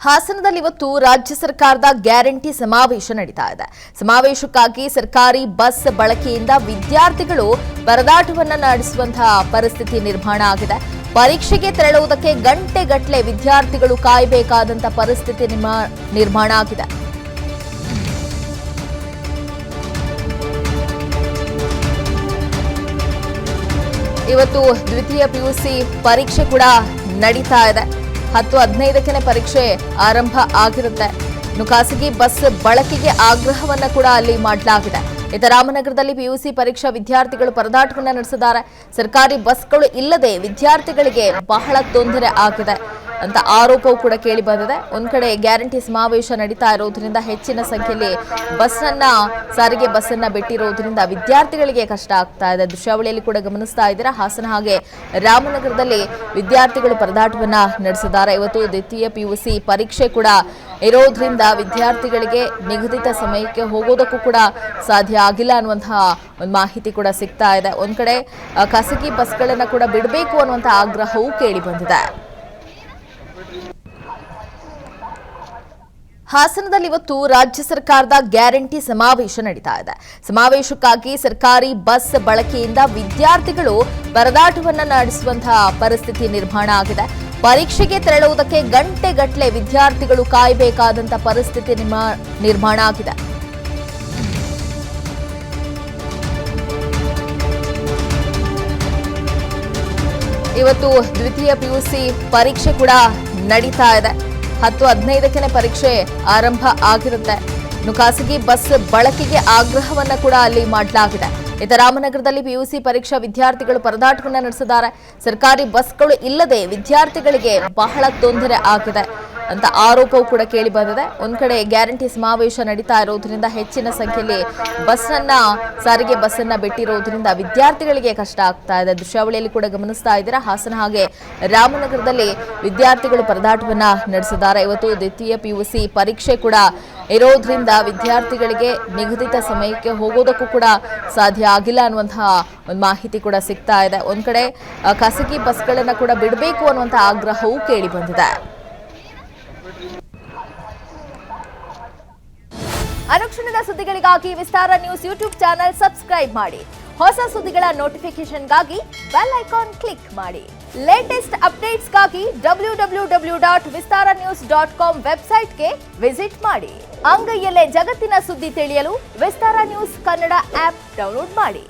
ಹಾಸನದಲ್ಲಿ ಇವತ್ತು ರಾಜ್ಯ ಸರ್ಕಾರದ ಗ್ಯಾರಂಟಿ ಸಮಾವೇಶ ನಡೀತಾ ಇದೆ. ಸಮಾವೇಶಕ್ಕಾಗಿ ಸರ್ಕಾರಿ ಬಸ್ ಬಳಕೆಯಿಂದ ವಿದ್ಯಾರ್ಥಿಗಳು ಪರದಾಟವನ್ನ ನಡೆಸುವಂತಹ ಪರಿಸ್ಥಿತಿ ನಿರ್ಮಾಣ ಆಗಿದೆ. ಪರೀಕ್ಷೆಗೆ ತೆರಳುವುದಕ್ಕೆ ಗಂಟೆಗಟ್ಟಲೆ ವಿದ್ಯಾರ್ಥಿಗಳು ಕಾಯಬೇಕಾದಂತ ಪರಿಸ್ಥಿತಿ ನಿರ್ಮಾಣ ಆಗಿದೆ. ಇವತ್ತು ದ್ವಿತೀಯ ಪಿಯುಸಿ ಪರೀಕ್ಷೆ ಕೂಡ ನಡೀತಾ ಇದೆ. 10:15ಕ್ಕೆ ಪರೀಕ್ಷೆ ಆರಂಭ ಆಗಿರುತ್ತೆ. ಇನ್ನು ಖಾಸಗಿ ಬಸ್ ಬಳಕೆಗೆ ಆಗ್ರಹವನ್ನ ಕೂಡ ಅಲ್ಲಿ ಮಾಡಲಾಗಿದೆ. ರಾಮನಗರದಲ್ಲಿ ಪಿಯುಸಿ ಪರೀಕ್ಷಾ ವಿದ್ಯಾರ್ಥಿಗಳು ಪರದಾಟವನ್ನ ನಡೆಸಿದ್ದಾರೆ. ಸರ್ಕಾರಿ ಬಸ್ಗಳು ಇಲ್ಲದೆ ವಿದ್ಯಾರ್ಥಿಗಳಿಗೆ ಬಹಳ ತೊಂದರೆ ಆಗಿದೆ ಅಂತ ಆರೋಪವೂ ಕೂಡ ಕೇಳಿ ಬಂದಿದೆ. ಒಂದ್ ಕಡೆ ಗ್ಯಾರಂಟಿ ಸಮಾವೇಶ ನಡೀತಾ ಇರೋದ್ರಿಂದ ಹೆಚ್ಚಿನ ಸಂಖ್ಯೆಯಲ್ಲಿ ಸಾರಿಗೆ ಬಸ್ ಅನ್ನ ಬಿಟ್ಟಿರೋದ್ರಿಂದ ವಿದ್ಯಾರ್ಥಿಗಳಿಗೆ ಕಷ್ಟ ಆಗ್ತಾ ಇದೆ. ದೃಶ್ಯಾವಳಿಯಲ್ಲಿ ಕೂಡ ಗಮನಿಸ್ತಾ ಇದ್ದೀರಾ. ಹಾಸನ ಹಾಗೆ ರಾಮನಗರದಲ್ಲಿ ವಿದ್ಯಾರ್ಥಿಗಳು ಪರದಾಟವನ್ನ ನಡೆಸಿದ್ದಾರೆ. ಇವತ್ತು ದ್ವಿತೀಯ ಪಿಯುಸಿ ಪರೀಕ್ಷೆ ಕೂಡ ಇರೋದ್ರಿಂದ ವಿದ್ಯಾರ್ಥಿಗಳಿಗೆ ನಿಗದಿತ ಸಮಯಕ್ಕೆ ಹೋಗೋದಕ್ಕೂ ಕೂಡ ಸಾಧ್ಯ ಆಗಿಲ್ಲ ಅನ್ನುವಂತಹ ಒಂದು ಮಾಹಿತಿ ಕೂಡ ಸಿಗ್ತಾ ಇದೆ. ಒಂದ್ ಕಡೆ ಖಾಸಗಿ ಬಸ್ಗಳನ್ನ ಕೂಡ ಬಿಡಬೇಕು ಅನ್ನುವಂತಹ ಆಗ್ರಹವೂ ಕೇಳಿ ಬಂದಿದೆ. ಹಾಸನದಲ್ಲಿ ಇವತ್ತು ರಾಜ್ಯ ಸರ್ಕಾರದ ಗ್ಯಾರಂಟಿ ಸಮಾವೇಶ ನಡೀತಾ ಇದೆ. ಸಮಾವೇಶಕ್ಕಾಗಿ ಸರ್ಕಾರಿ ಬಸ್ ಬಳಕೆಯಿಂದ ವಿದ್ಯಾರ್ಥಿಗಳು ಪರದಾಟವನ್ನ ನಡೆಸುವಂತಹ ಪರಿಸ್ಥಿತಿ ನಿರ್ಮಾಣ ಆಗಿದೆ. ಪರೀಕ್ಷೆಗೆ ತೆರಳುವುದಕ್ಕೆ ಗಂಟೆಗಟ್ಟಲೆ ವಿದ್ಯಾರ್ಥಿಗಳು ಕಾಯಬೇಕಾದಂತ ಪರಿಸ್ಥಿತಿ ನಿರ್ಮಾಣ ಆಗಿದೆ. ಇವತ್ತು ದ್ವಿತೀಯ ಪಿಯುಸಿ ಪರೀಕ್ಷೆ ಕೂಡ ನಡೀತಾ ಇದೆ. 10:15ಕ್ಕೆ ಪರೀಕ್ಷೆ ಆರಂಭ ಆಗಿರುತ್ತೆ. ಇನ್ನು ಖಾಸಗಿ ಬಸ್ ಬಳಕೆಗೆ ಆಗ್ರಹವನ್ನ ಕೂಡ ಅಲ್ಲಿ ಮಾಡಲಾಗಿದೆ. ರಾಮನಗರದಲ್ಲಿ ಪಿಯುಸಿ ಪರೀಕ್ಷಾ ವಿದ್ಯಾರ್ಥಿಗಳು ಪರದಾಟವನ್ನ ನಡೆಸಿದ್ದಾರೆ. ಸರ್ಕಾರಿ ಬಸ್ಗಳು ಇಲ್ಲದೆ ವಿದ್ಯಾರ್ಥಿಗಳಿಗೆ ಬಹಳ ತೊಂದರೆ ಆಗಿದೆ ಅಂತ ಆರೋಪವೂ ಕೂಡ ಕೇಳಿ ಬಂದಿದೆ. ಒಂದ್ ಕಡೆ ಗ್ಯಾರಂಟಿ ಸಮಾವೇಶ ನಡೀತಾ ಇರೋದ್ರಿಂದ ಹೆಚ್ಚಿನ ಸಂಖ್ಯೆಯಲ್ಲಿ ಸಾರಿಗೆ ಬಸ್ ಅನ್ನ ಬಿಟ್ಟಿರೋದ್ರಿಂದ ವಿದ್ಯಾರ್ಥಿಗಳಿಗೆ ಕಷ್ಟ ಆಗ್ತಾ ಇದೆ. ದೃಶ್ಯಾವಳಿಯಲ್ಲಿ ಕೂಡ ಗಮನಿಸ್ತಾ ಇದ್ದೀರಾ. ಹಾಸನ ಹಾಗೆ ರಾಮನಗರದಲ್ಲಿ ವಿದ್ಯಾರ್ಥಿಗಳು ಪರದಾಟವನ್ನ ನಡೆಸಿದ್ದಾರೆ. ಇವತ್ತು ದ್ವಿತೀಯ ಪಿಯುಸಿ ಪರೀಕ್ಷೆ ಕೂಡ ಇರೋದ್ರಿಂದ ವಿದ್ಯಾರ್ಥಿಗಳಿಗೆ ನಿಗದಿತ ಸಮಯಕ್ಕೆ ಹೋಗೋದಕ್ಕೂ ಕೂಡ ಸಾಧ್ಯ ಆಗಿಲ್ಲ ಅನ್ನುವಂತಹ ಒಂದು ಮಾಹಿತಿ ಕೂಡ ಸಿಗ್ತಾ ಇದೆ. ಒಂದ್ ಕಡೆ ಖಾಸಗಿ ಬಸ್ಗಳನ್ನ ಕೂಡ ಬಿಡಬೇಕು ಅನ್ನುವಂತಹ ಆಗ್ರಹವೂ ಕೇಳಿ ಬಂದಿದೆ. ಅನುಕ್ಷಣದ ಸುದ್ದಿಗಳಿಗಾಗಿ ವಿಸ್ತಾರ ನ್ಯೂಸ್ ಯೂಟ್ಯೂಬ್ ಚಾನೆಲ್ ಸಬ್ಸ್ಕ್ರೈಬ್ ಮಾಡಿ. ಹೊಸ ಸುದ್ದಿಗಳ ನೋಟಿಫಿಕೇಶನ್ಗಾಗಿ ಬೆಲ್ ಐಕಾನ್ ಕ್ಲಿಕ್ ಮಾಡಿ. ಲೇಟೆಸ್ಟ್ ಅಪ್ಡೇಟ್ಸ್ಗಾಗಿ www.vistaranews.com ವೆಬ್ಸೈಟ್ಗೆ ವಿಸಿಟ್ ಮಾಡಿ. ಅಂಗೈಯಲ್ಲೇ ಜಗತ್ತಿನ ಸುದ್ದಿ ತಿಳಿಯಲು ವಿಸ್ತಾರ ನ್ಯೂಸ್ ಕನ್ನಡ ಆಪ್ ಡೌನ್ಲೋಡ್ ಮಾಡಿ.